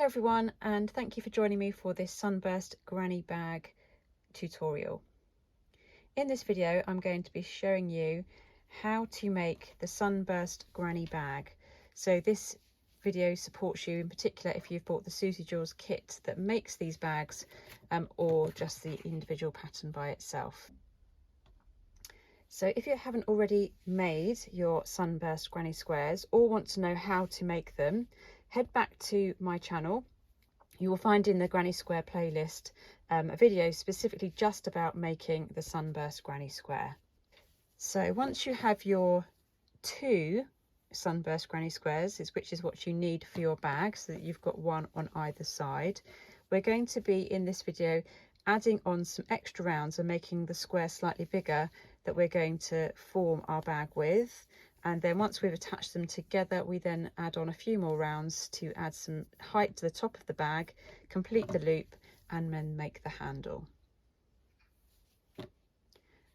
Hello everyone, and thank you for joining me for this Sunburst granny bag tutorial. In this video I'm going to be showing you how to make the Sunburst granny bag. So this video supports you in particular if you've bought the Suzie Jules kit that makes these bags or just the individual pattern by itself. So if you haven't already made your Sunburst granny squares or want to know how to make them, head back to my channel. You will find in the granny square playlist a video specifically just about making the Sunburst granny square. So once you have your 2 Sunburst granny squares, which is what you need for your bag, so that you've got one on either side, we're going to be in this video adding on some extra rounds and making the square slightly bigger that we're going to form our bag with. And then once we've attached them together, we then add on a few more rounds to add some height to the top of the bag, complete the loop, and then make the handle.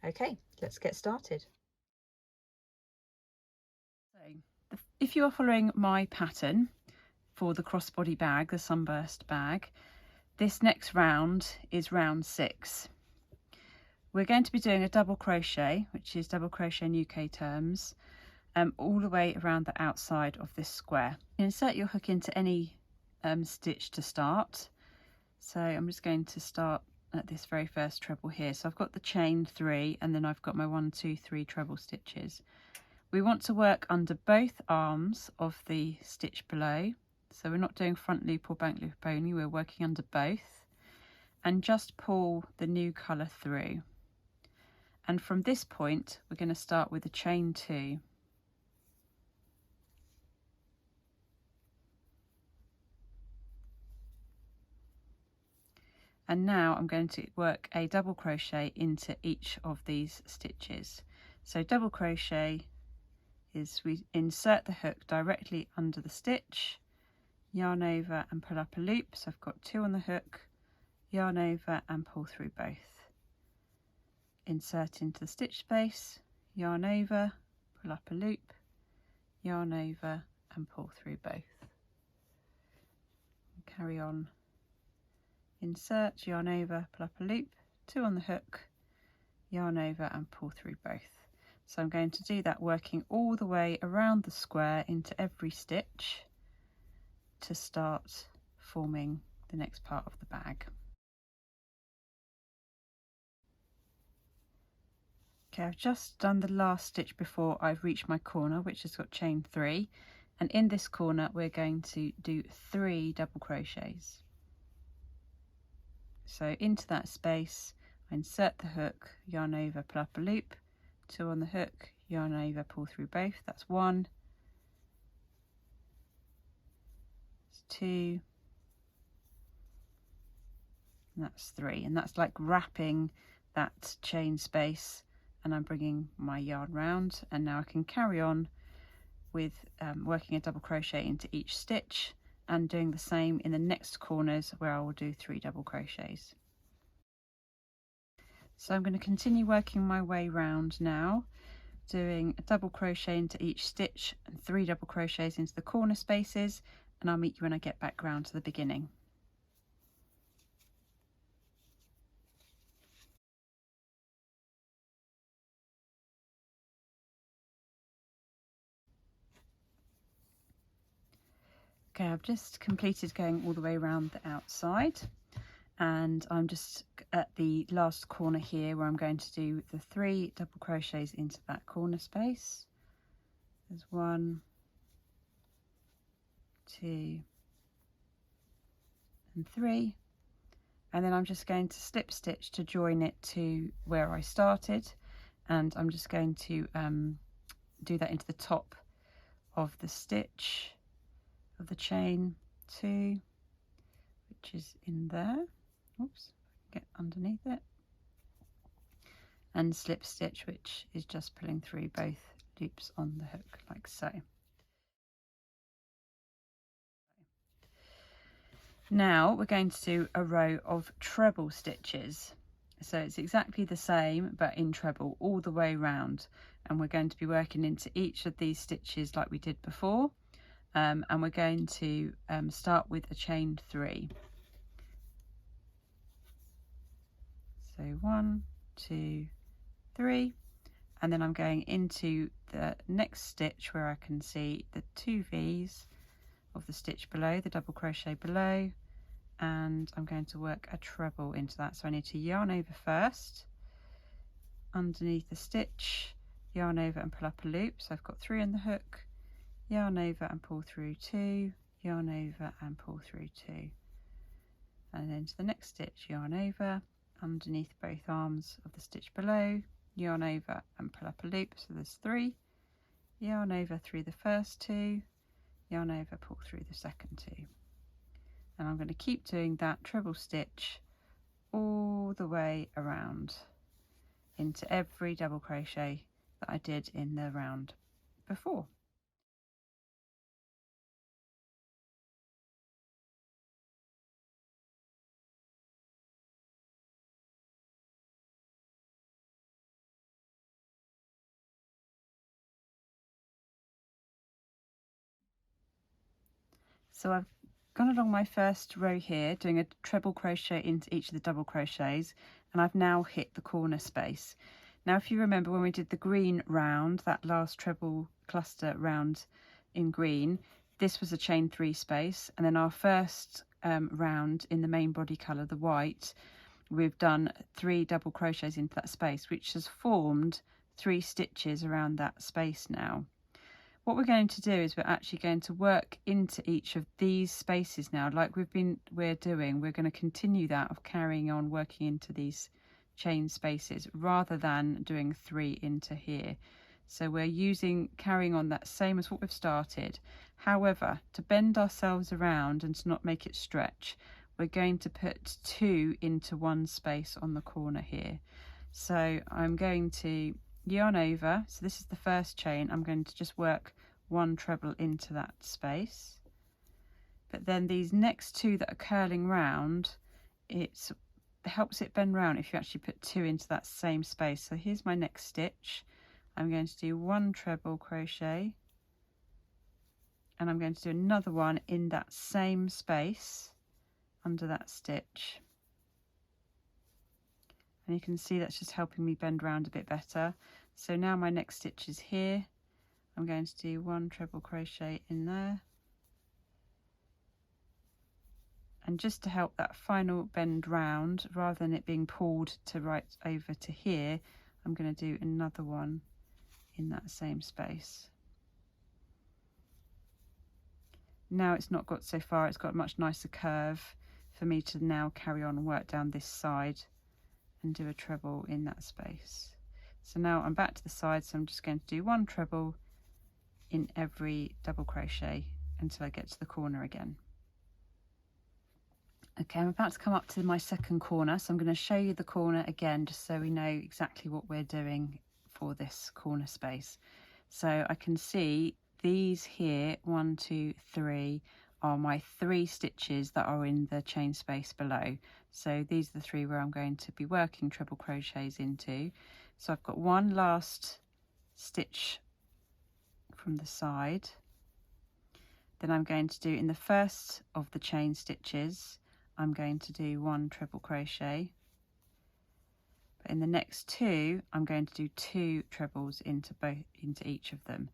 Okay, let's get started. So if you are following my pattern for the crossbody bag, the Sunburst bag, this next round is round 6. We're going to be doing a double crochet, which is double crochet in UK terms, all the way around the outside of this square. Insert your hook into any stitch to start. So I'm just going to start at this very first treble here. So I've got the chain 3 and then I've got my 1, 2, 3 treble stitches. We want to work under both arms of the stitch below. So we're not doing front loop or back loop only, we're working under both. And just pull the new colour through. And from this point, we're going to start with a chain 2. And now I'm going to work a double crochet into each of these stitches. So double crochet is we insert the hook directly under the stitch, yarn over and pull up a loop. So I've got 2 on the hook, yarn over and pull through both. Insert into the stitch space, yarn over, pull up a loop, yarn over and pull through both. Carry on. Insert, yarn over, pull up a loop, 2 on the hook, yarn over and pull through both. So I'm going to do that working all the way around the square into every stitch to start forming the next part of the bag. Okay, I've just done the last stitch before I've reached my corner, which has got chain 3, and in this corner we're going to do 3 double crochets. So into that space I insert the hook, yarn over, pull up a loop, 2 on the hook, yarn over, pull through both. That's 1, that's 2, and that's 3, and that's like wrapping that chain space. And I'm bringing my yarn round, and now I can carry on with working a double crochet into each stitch and doing the same in the next corners where I will do 3 double crochets. So I'm going to continue working my way round now, doing a double crochet into each stitch and 3 double crochets into the corner spaces, and I'll meet you when I get back round to the beginning. Okay, I've just completed going all the way around the outside, and I'm just at the last corner here where I'm going to do the 3 double crochets into that corner space. There's 1, 2 and 3, and then I'm just going to slip stitch to join it to where I started, and I'm just going to do that into the top of the stitch of the chain 2, which is in there. Oops, get underneath it, and slip stitch, which is just pulling through both loops on the hook like so. Now we're going to do a row of treble stitches. So it's exactly the same but in treble all the way round, and we're going to be working into each of these stitches like we did before, and we're going to start with a chain 3. So 1, 2, 3, and then I'm going into the next stitch where I can see the 2 V's of the stitch below, the double crochet below, and I'm going to work a treble into that. So I need to yarn over first, underneath the stitch, yarn over and pull up a loop. So I've got 3 in the hook, yarn over and pull through 2, yarn over and pull through 2, and then to the next stitch, yarn over, underneath both arms of the stitch below, yarn over and pull up a loop. So there's 3, yarn over through the first 2, yarn over, pull through the second 2, and I'm going to keep doing that treble stitch all the way around into every double crochet that I did in the round before. So I've gone along my first row here, doing a treble crochet into each of the double crochets, and I've now hit the corner space. Now if you remember when we did the green round, that last treble cluster round in green, this was a chain 3 space, and then our first round in the main body colour, the white, we've done 3 double crochets into that space, which has formed 3 stitches around that space now. What we're going to do is we're actually going to work into each of these spaces now, like we're doing. We're going to continue that of carrying on working into these chain spaces rather than doing 3 into here. So we're carrying on that same as what we've started. However, to bend ourselves around and to not make it stretch, we're going to put 2 into one space on the corner here. So I'm going to yarn over, so this is the first chain. I'm going to just work 1 treble into that space, but then these next 2 that are curling round, it helps it bend round if you actually put 2 into that same space. So here's my next stitch. I'm going to do 1 treble crochet, and I'm going to do another one in that same space under that stitch, and you can see that's just helping me bend round a bit better. So now my next stitch is here. I'm going to do 1 treble crochet in there, and just to help that final bend round, rather than it being pulled to right over to here, I'm going to do another one in that same space. Now it's not got so far, it's got a much nicer curve for me to now carry on and work down this side and do a treble in that space. So now I'm back to the side, so I'm just going to do 1 treble in every double crochet until I get to the corner again. Okay, I'm about to come up to my second corner, so I'm going to show you the corner again just so we know exactly what we're doing for this corner space. So I can see these here, 1, 2, 3, are my 3 stitches that are in the chain space below. So these are the 3 where I'm going to be working treble crochets into. So I've got 1 last stitch from the side, then I'm going to do in the first of the chain stitches, I'm going to do 1 treble crochet, but in the next 2 I'm going to do 2 trebles into each of them.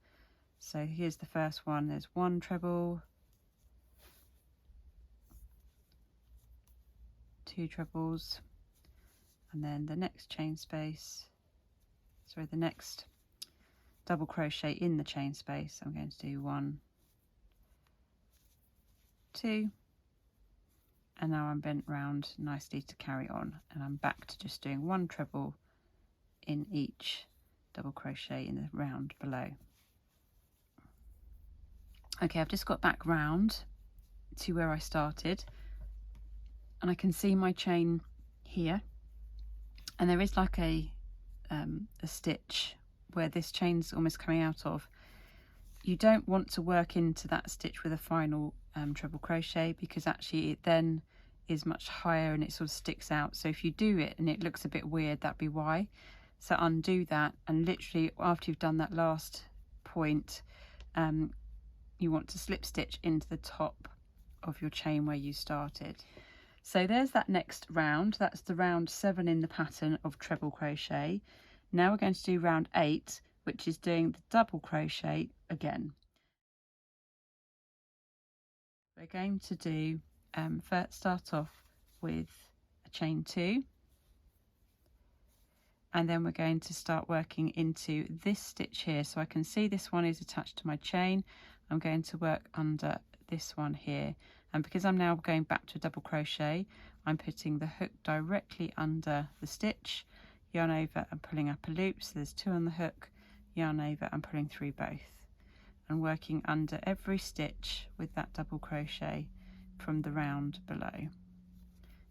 So here's the first one, there's 1 treble, 2 trebles, and then the next chain space, sorry, the next double crochet in the chain space, I'm going to do 1, 2, and now I'm bent round nicely to carry on, and I'm back to just doing 1 treble in each double crochet in the round below. Okay, I've just got back round to where I started, and I can see my chain here, and there is like a stitch where this chain's almost coming out of. You don't want to work into that stitch with a final treble crochet, because actually it then is much higher and it sort of sticks out. So if you do it and it looks a bit weird, that'd be why. So undo that, and literally after you've done that last point, you you want to slip stitch into the top of your chain where you started. So there's that next round. That's the round 7 in the pattern of treble crochet. Now we're going to do round 8, which is doing the double crochet again. We're going to do first start off with a chain 2, and then we're going to start working into this stitch here. So I can see this one is attached to my chain. I'm going to work under this one here, and because I'm now going back to a double crochet, I'm putting the hook directly under the stitch, yarn over and pulling up a loop. So there's 2 on the hook, yarn over and pulling through both, and working under every stitch with that double crochet from the round below.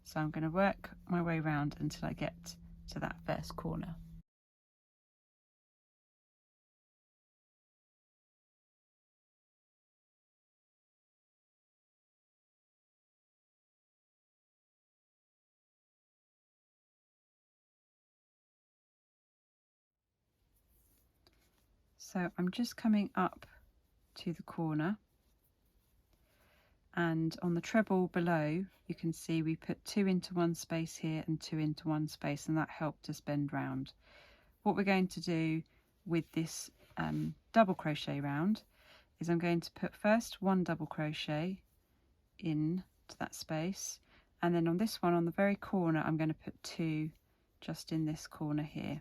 So I'm going to work my way around until I get to that first corner. So I'm just coming up to the corner, and on the treble below you can see we put 2 into one space here and 2 into one space, and that helped us bend round. What we're going to do with this double crochet round is I'm going to put first 1 double crochet in to that space, and then on this one on the very corner I'm going to put 2 just in this corner here,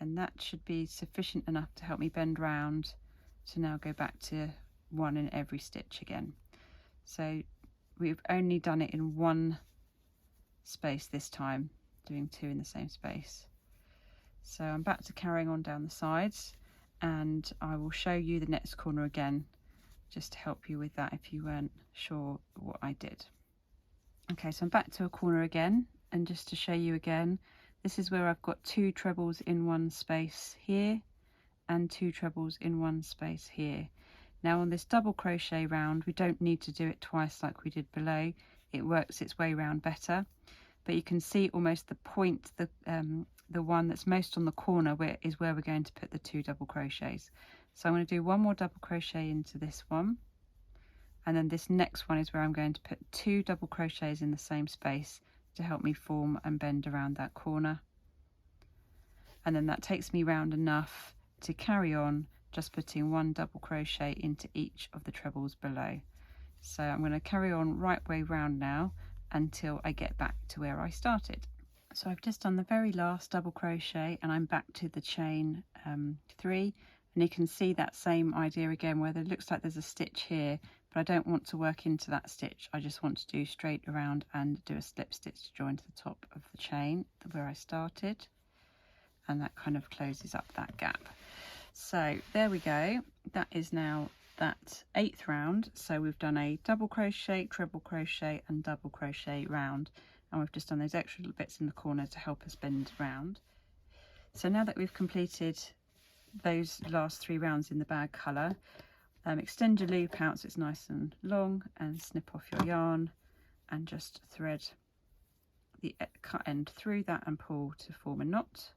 and that should be sufficient enough to help me bend round to now go back to 1 in every stitch again. So we've only done it in 1 space this time, doing 2 in the same space. So I'm back to carrying on down the sides, and I will show you the next corner again just to help you with that if you weren't sure what I did. Okay, so I'm back to a corner again, and just to show you again, this is where I've got 2 trebles in one space here and 2 trebles in one space here. Now on this double crochet round we don't need to do it twice like we did below. It works its way round better, but you can see almost the point, the one that's most on the corner is where we're going to put the 2 double crochets. So I'm going to do 1 more double crochet into this one, and then this next one is where I'm going to put 2 double crochets in the same space to help me form and bend around that corner, and then that takes me round enough to carry on just putting 1 double crochet into each of the trebles below. So I'm going to carry on right way round now until I get back to where I started. So I've just done the very last double crochet and I'm back to the chain 3, and you can see that same idea again where it looks like there's a stitch here, but I don't want to work into that stitch. I just want to do straight around and do a slip stitch to join to the top of the chain where I started, and that kind of closes up that gap. So there we go, that is now that 8th round. So we've done a double crochet, treble crochet and double crochet round, and we've just done those extra little bits in the corner to help us bend round. So now that we've completed those last 3 rounds in the bag colour, extend your loop out so it's nice and long, and snip off your yarn and just thread the cut end through that and pull to form a knot.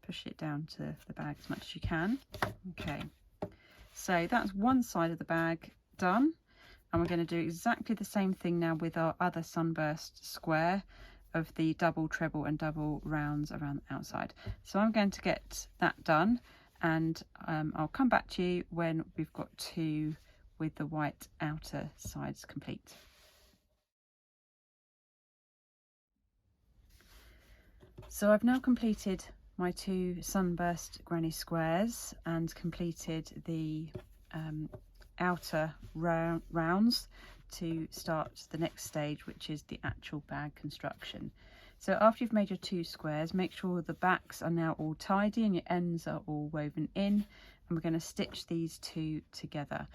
Push it down to the bag as much as you can. Okay, so that's one side of the bag done, and we're going to do exactly the same thing now with our other Sunburst square of the double, treble and double rounds around the outside. So I'm going to get that done, and I'll come back to you when we've got 2 with the white outer sides complete. So I've now completed my 2 Sunburst granny squares and completed the outer rounds to start the next stage, which is the actual bag construction. So after you've made your 2 squares, make sure the backs are now all tidy and your ends are all woven in, and we're going to stitch these 2 together.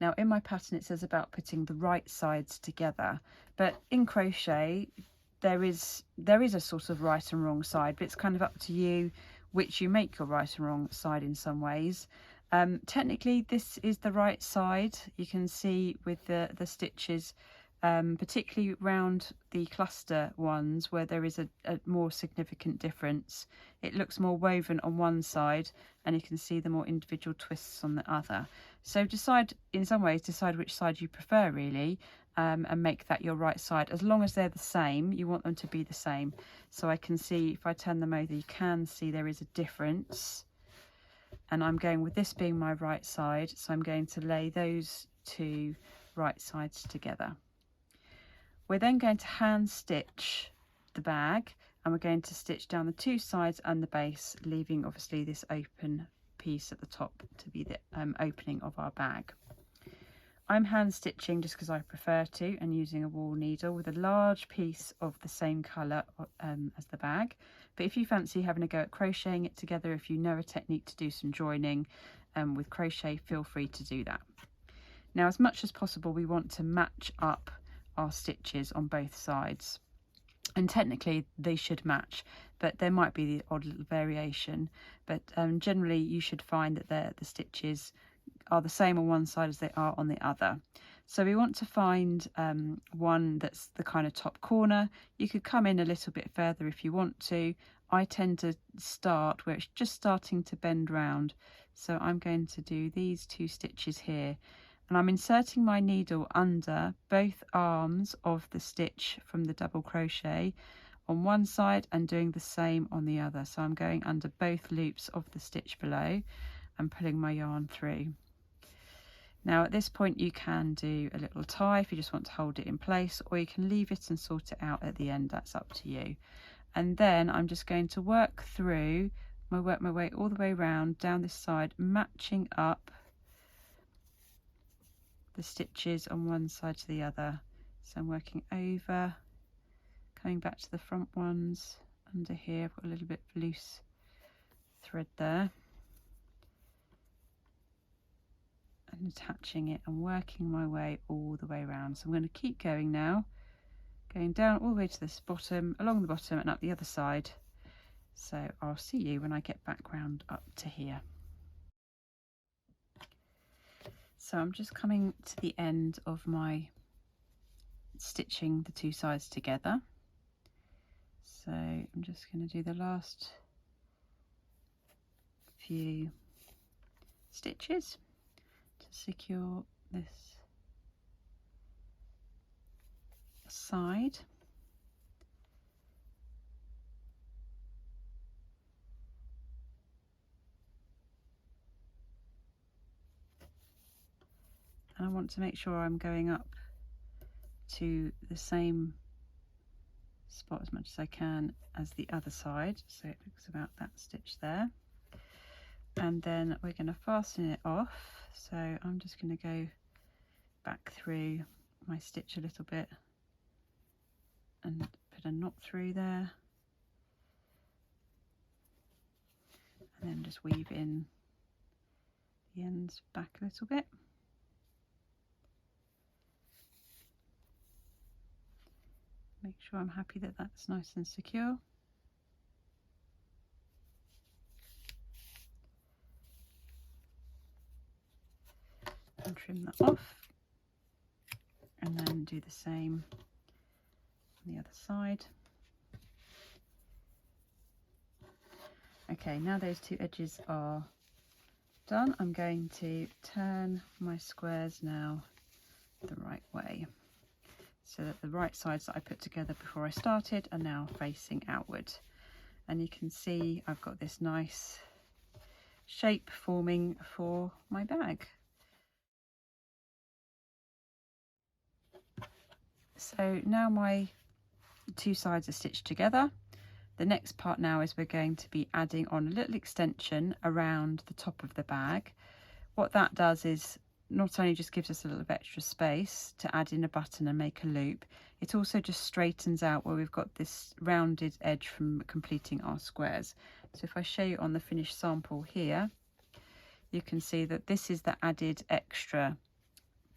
Now in my pattern it says about putting the right sides together, but in crochet there is a sort of right and wrong side, but it's kind of up to you which you make your right and wrong side in some ways. Technically this is the right side. You can see with the stitches particularly around the cluster ones where there is a more significant difference. It looks more woven on one side and you can see the more individual twists on the other. So decide, in some ways, decide which side you prefer really, and make that your right side. As long as they're the same, you want them to be the same. So I can see, if I turn them over, you can see there is a difference. And I'm going with this being my right side, so I'm going to lay those two right sides together. We're then going to hand stitch the bag, and we're going to stitch down the two sides and the base, leaving obviously this open piece at the top to be the opening of our bag. I'm hand stitching just because I prefer to, and using a wool needle with a large piece of the same colour as the bag. But if you fancy having a go at crocheting it together, if you know a technique to do some joining with crochet, feel free to do that. Now, as much as possible, we want to match up our stitches on both sides, and technically they should match, but there might be the odd little variation, but generally you should find that the stitches are the same on one side as they are on the other. So we want to find one that's the kind of top corner. You could come in a little bit further if you want to. I tend to start where it's just starting to bend round, so I'm going to do these two stitches here, and I'm inserting my needle under both arms of the stitch from the double crochet on one side and doing the same on the other. So I'm going under both loops of the stitch below and pulling my yarn through. Now at this point you can do a little tie if you just want to hold it in place, or you can leave it and sort it out at the end, that's up to you. And then I'm just going to work my way all the way around down this side, matching up the stitches on one side to the other. So I'm working over, coming back to the front ones under here. I've got a little bit of loose thread there, and attaching it and working my way all the way around. So I'm going to keep going now, going down all the way to this bottom, along the bottom and up the other side. So I'll see you when I get back round up to here. So I'm just coming to the end of my stitching the two sides together. So I'm just going to do the last few stitches to secure this side. And I want to make sure I'm going up to the same spot as much as I can as the other side, so it looks about that stitch there. And then we're going to fasten it off, so I'm just going to go back through my stitch a little bit and put a knot through there, and then just weave in the ends back a little bit. Make sure I'm happy that that's nice and secure. And trim that off, and then do the same on the other side. Okay, now those two edges are done, I'm going to turn my squares now the right way, so that the right sides that I put together before I started are now facing outward. And you can see I've got this nice shape forming for my bag. So now my two sides are stitched together. The next part now is we're going to be adding on a little extension around the top of the bag. What that does is not only just gives us a little bit extra space to add in a button and make a loop, it also just straightens out where we've got this rounded edge from completing our squares. So if I show you on the finished sample here, you can see that this is the added extra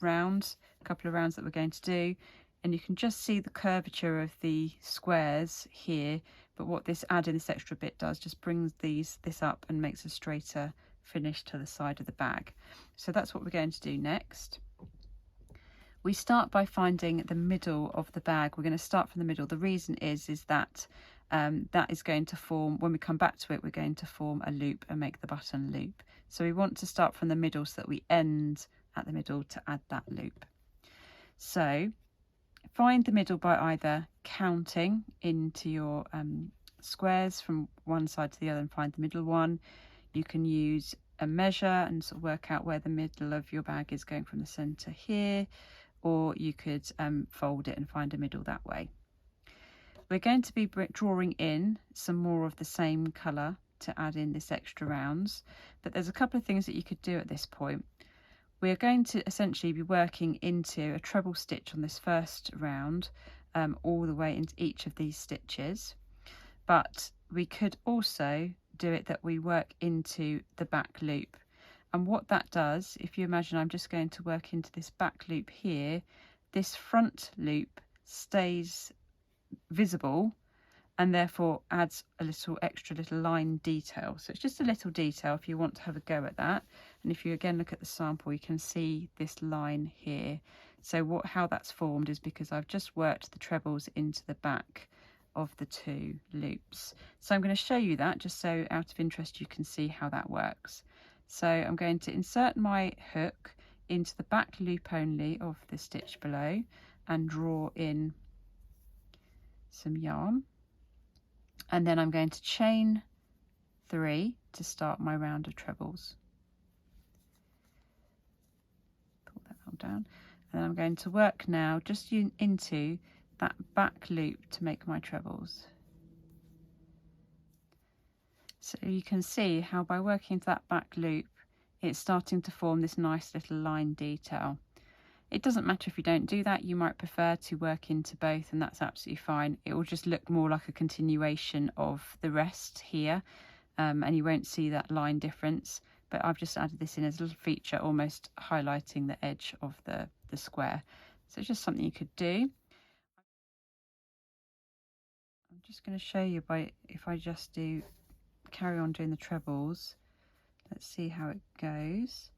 round, a couple of rounds that we're going to do, and you can just see the curvature of the squares here, but what this adding this extra bit does just brings this up and makes a straighter finish to the side of the bag. So that's what we're going to do next. We start by finding the middle of the bag. We're going to start from the middle. The reason is that that is going to form, when we come back to it, we're going to form a loop and make the button loop. So we want to start from the middle so that we end at the middle to add that loop. So find the middle by either counting into your squares from one side to the other and find the middle one. You can use a measure and sort of work out where the middle of your bag is going from the center here, or you could fold it and find a middle that way. We're going to be drawing in some more of the same color to add in this extra rounds, but there's a couple of things that you could do at this point. We're going to essentially be working into a treble stitch on this first round, all the way into each of these stitches, but we could also do it that we work into the back loop. And what that does, if you imagine I'm just going to work into this back loop here, this front loop stays visible and therefore adds a little extra little line detail. So it's just a little detail if you want to have a go at that. And if you again look at the sample, you can see this line here. So how that's formed is because I've just worked the trebles into the back of the two loops. So I'm going to show you that just so out of interest you can see how that works. So I'm going to insert my hook into the back loop only of the stitch below and draw in some yarn, and then I'm going to chain 3 to start my round of trebles. Pull that all down, and then I'm going to work now just into that back loop to make my trebles. So you can see how by working into that back loop it's starting to form this nice little line detail. It doesn't matter if you don't do that, you might prefer to work into both, and that's absolutely fine. It will just look more like a continuation of the rest here, and you won't see that line difference, but I've just added this in as a little feature, almost highlighting the edge of the square. So it's just something you could do. I'm just going to show you if I just carry on doing the trebles. Let's see how it goes.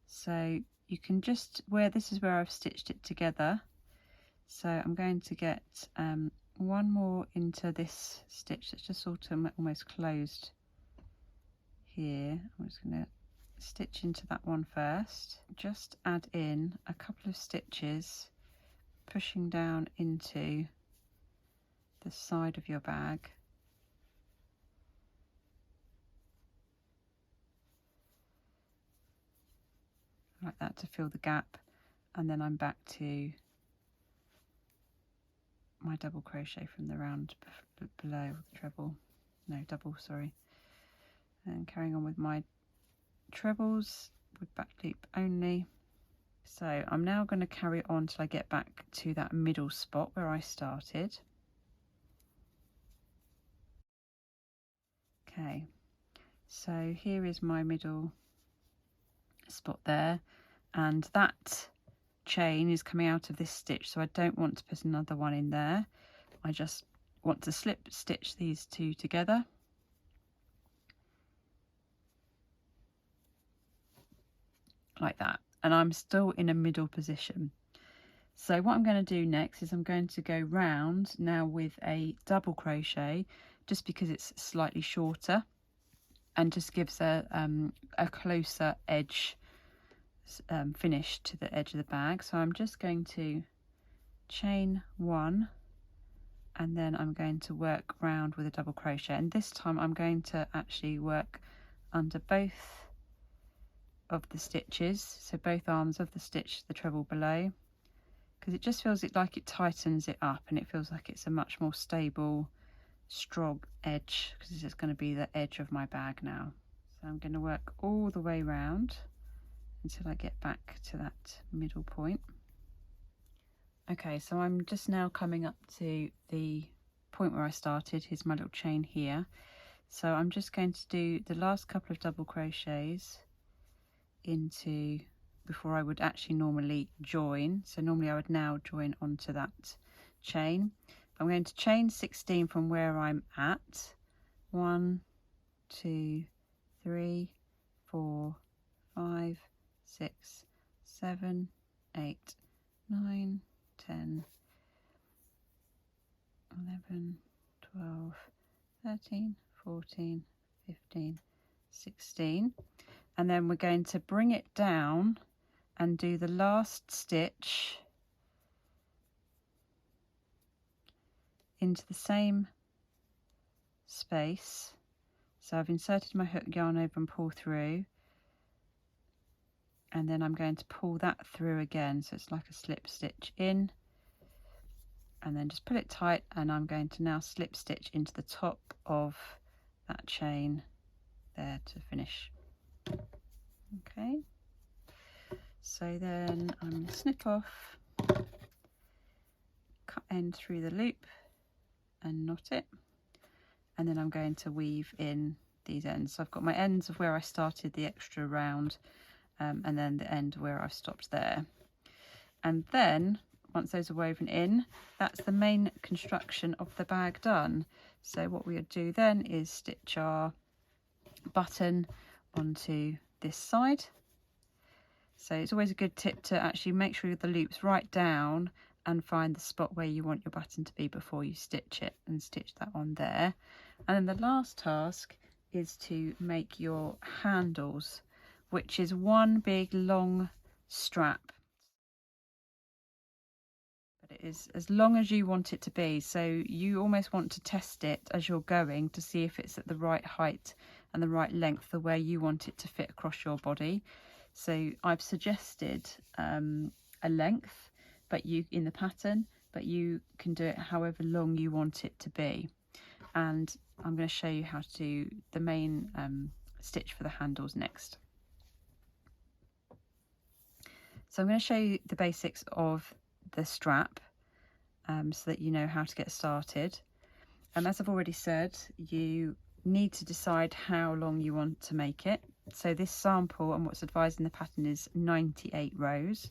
So you can just, this is where I've stitched it together. So I'm going to get one more into this stitch that's just sort of almost closed here. I'm just going to stitch into that one first. Just add in a couple of stitches, pushing down into the side of your bag. Like that to fill the gap, and then I'm back to my double crochet from the round below, the treble, no double, sorry, and carrying on with my trebles with back loop only. So I'm now going to carry on till I get back to that middle spot where I started. Okay, so here is my middle spot there, and that chain is coming out of this stitch, so I don't want to put another one in there. I just want to slip stitch these two together, like that, and I'm still in a middle position. So what I'm going to do next is I'm going to go round now with a double crochet, just because it's slightly shorter and just gives a closer edge finish to the edge of the bag. So I'm just going to chain 1, and then I'm going to work round with a double crochet, and this time I'm going to actually work under both of the stitches, so both arms of the stitch, the treble below, because it just feels like it tightens it up, and it feels like it's a much more stable, strong edge, because this is going to be the edge of my bag now. So I'm going to work all the way round until I get back to that middle point. Okay, so I'm just now coming up to the point where I started. Here's my little chain here. So I'm just going to do the last couple of double crochets into, before I would actually normally join. So normally I would now join onto that chain. I'm going to chain 16 from where I'm at. 1, 2, 3, 4, 5, 6, 7, 8, 9, 10, 11, 12, 13, 14, 15, 16. And then we're going to bring it down and do the last stitch into the same space. So I've inserted my hook, yarn over and pull through, and then I'm going to pull that through again, so it's like a slip stitch in, and then just pull it tight, and I'm going to now slip stitch into the top of that chain there to finish. Okay, so then I'm going to snip off, cut end through the loop and knot it, and then I'm going to weave in these ends. So I've got my ends of where I started the extra round, and then the end where I've stopped there. And then once those are woven in, that's the main construction of the bag done. So what we'll do then is stitch our button onto this side. So it's always a good tip to actually make sure the loop's right down and find the spot where you want your button to be before you stitch it, and stitch that on there. And then the last task is to make your handles, which is one big long strap, but it is as long as you want it to be. So you almost want to test it as you're going to see if it's at the right height and the right length for where you want it to fit across your body. So I've suggested a length, but you in the pattern, but you can do it however long you want it to be. And I'm going to show you how to do the main stitch for the handles next. So I'm going to show you the basics of the strap, so that you know how to get started. As I've already said, you need to decide how long you want to make it. So this sample and what's advised in the pattern is 98 rows,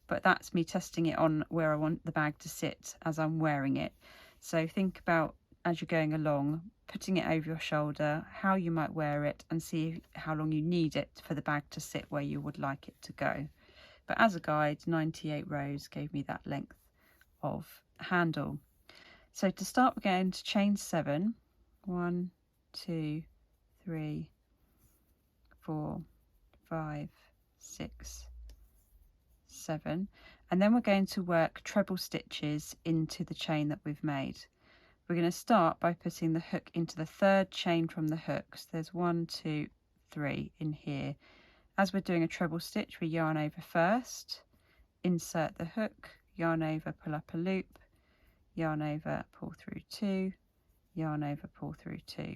but that's me testing it on where I want the bag to sit as I'm wearing it. So think about, as you're going along, putting it over your shoulder, how you might wear it, and see how long you need it for the bag to sit where you would like it to go. But as a guide, 98 rows gave me that length of handle. So to start, we're going to chain 7. 1, 2, 3, 4, 5, 6, 7, and then we're going to work treble stitches into the chain that we've made. We're going to start by putting the hook into the third chain from the hook. So there's 1, 2, 3 in here. As we're doing a treble stitch, we yarn over first, insert the hook, yarn over, pull up a loop, yarn over, pull through 2, yarn over, pull through 2.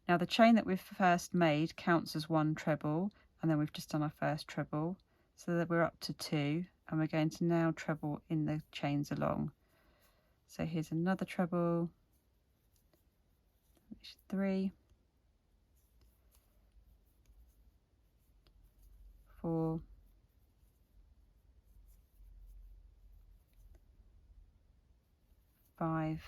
Now the chain that we've first made counts as 1 treble, and then we've just done our first treble, so that we're up to 2, and we're going to now treble in the chains along. So here's another treble, 3, 4, 5,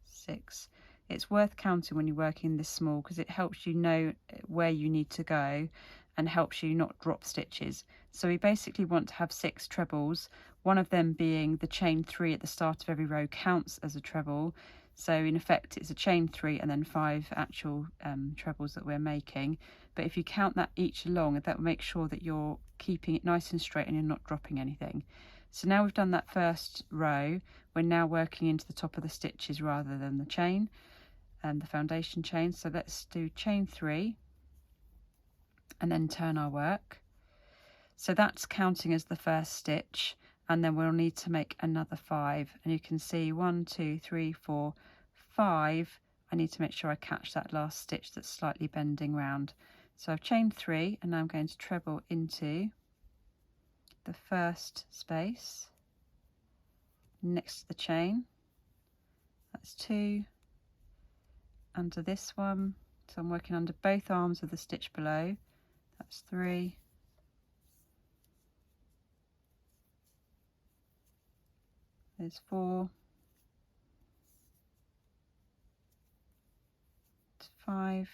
6. It's worth counting when you're working this small, because it helps you know where you need to go and helps you not drop stitches. So we basically want to have 6 trebles, one of them being the chain 3 at the start of every row counts as a treble. So in effect it's a chain 3 and then 5 actual trebles that we're making. But if you count that each along, that will make sure that you're keeping it nice and straight and you're not dropping anything. So now we've done that first row, we're now working into the top of the stitches rather than the chain and the foundation chain. So let's do chain 3 and then turn our work. So that's counting as the first stitch, and then we'll need to make another 5, and you can see 1, 2, 3, 4, 5. I need to make sure I catch that last stitch that's slightly bending round. So I've chained 3 and now I'm going to treble into the first space next to the chain. That's 2 under this one, so I'm working under both arms of the stitch below. That's 3, there's 4, 5.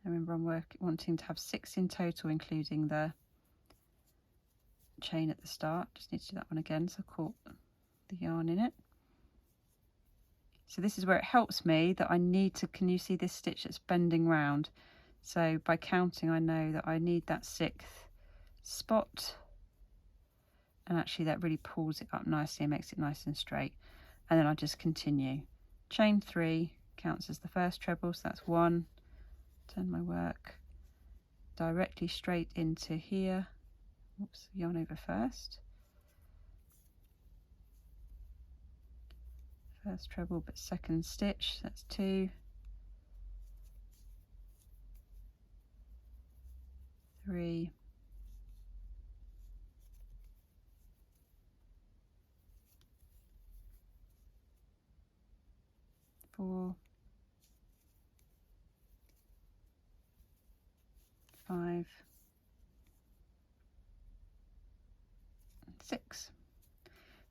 Remember, I'm wanting to have 6 in total, including the chain at the start. Just need to do that one again, so I caught the yarn in it. So this is where it helps me that I need to, can you see this stitch that's bending round? So by counting, I know that I need that 6th spot, and actually that really pulls it up nicely and makes it nice and straight. And then I just continue. Chain 3 counts as the first treble, so that's 1. Turn my work directly straight into here. Oops, yarn over first. First treble, but 2nd stitch, that's 2. 3. 4. 5. 6.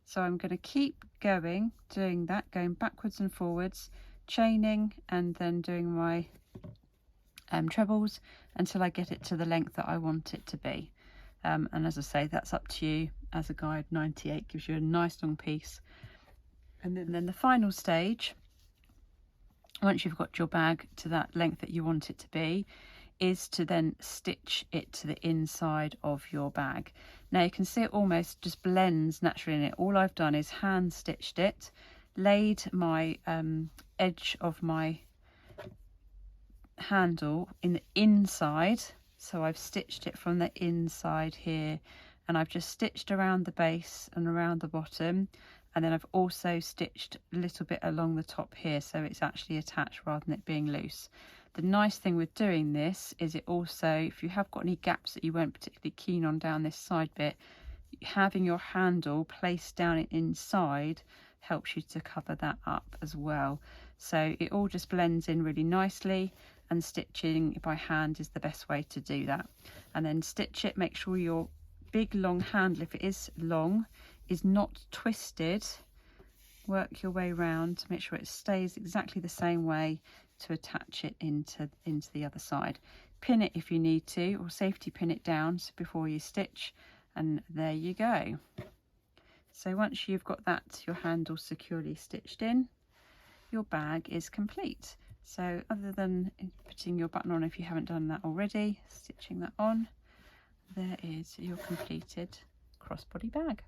So I'm going to keep going, doing that, going backwards and forwards, chaining, and then doing my trebles until I get it to the length that I want it to be. And as I say, that's up to you. As a guide, 98 gives you a nice long piece. And then the final stage, once you've got your bag to that length that you want it to be, is to then stitch it to the inside of your bag. Now you can see it almost just blends naturally in it. All I've done is hand stitched it, laid my edge of my handle in the inside, so I've stitched it from the inside here, and I've just stitched around the base and around the bottom, and then I've also stitched a little bit along the top here, so it's actually attached rather than it being loose. The nice thing with doing this is it also, if you have got any gaps that you weren't particularly keen on down this side bit, having your handle placed down inside helps you to cover that up as well. So it all just blends in really nicely, and stitching by hand is the best way to do that. And then stitch it, make sure your big long handle, if it is long, is not twisted. Work your way around to make sure it stays exactly the same way to attach it into the other side. Pin it if you need to, or safety pin it down before you stitch, and there you go. So once you've got that, your handle securely stitched in, your bag is complete. So other than putting your button on if you haven't done that already, stitching that on, there is your completed crossbody bag.